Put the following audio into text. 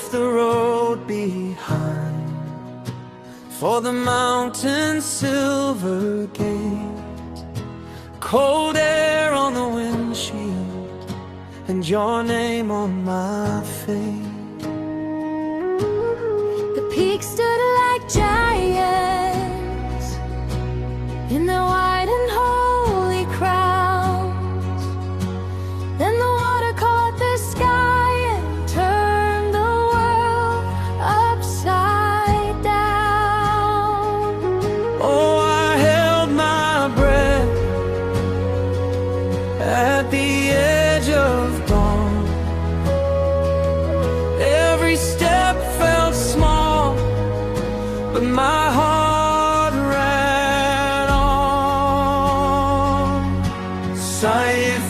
left the road behind for the mountain's silver gate, cold air on the windshield and your name on my face. The peaks stood like giants in their white and holy crowns. Then the water caught the sky and turned the world upside down. Oh, I held my breath at the edge of dawn. Every step felt small, but my heart ran on. Sight